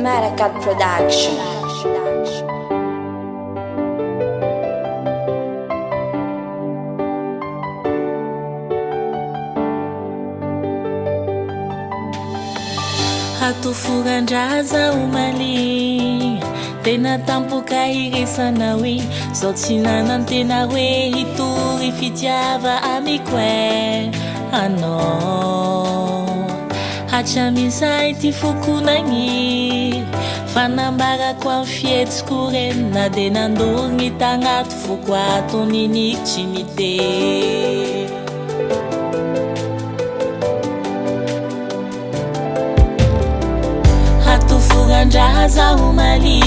Maracat Production. Hatoforan-draza omaly tena tampoka iresana hoe zao tsy nanan-tena hoe hitory fitiava amiko e anao hatramizay ty fokonagny fanambarako amin'ny fietsiko reny na de nandorigny tagnaty foko ato ninikitry mite hatoforan-draza omaly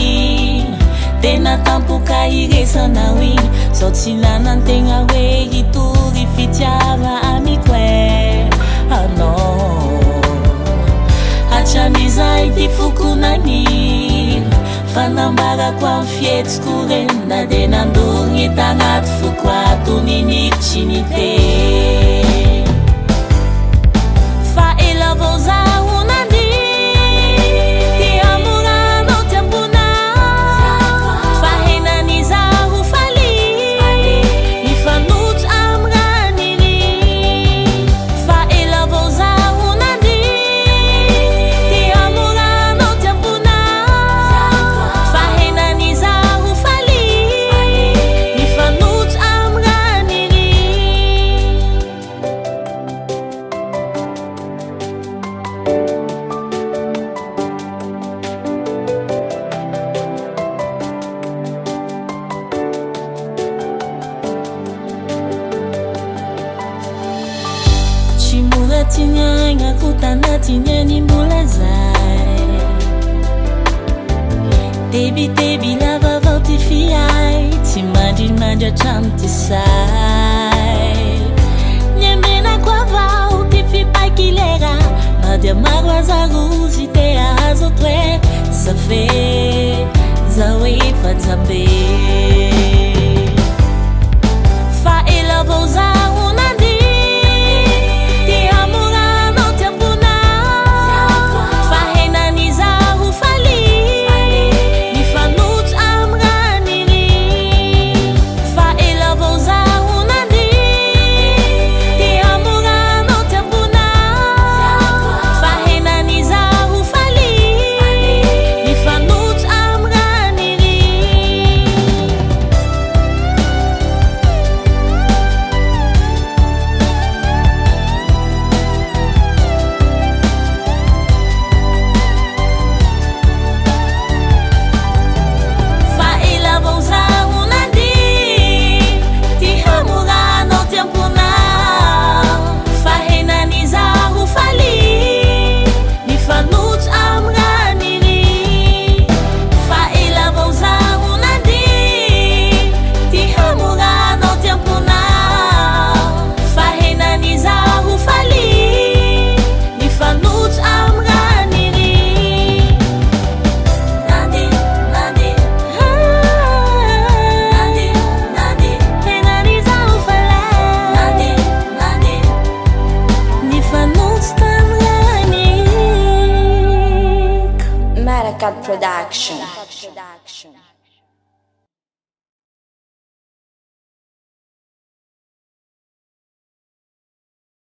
tena tampoka iresana hoe zao tsy nanan-tegna hoe hitory fitiava amiko e anao hatramizay ty fokonagny fanambarako amin'ny fietsiko reny na de nandorigny tagnaty foko ato ninikitry mite fa ela vao zaho Tinha kutana tinha ni mbola zay Tebi lava volty fiay tsy mandrimandry hatramy ty say Niamenako avao ty fipaikilera na dia maro azarozy te azo toe safe zaho efa jambe fa ela vao zaho Maracat Production.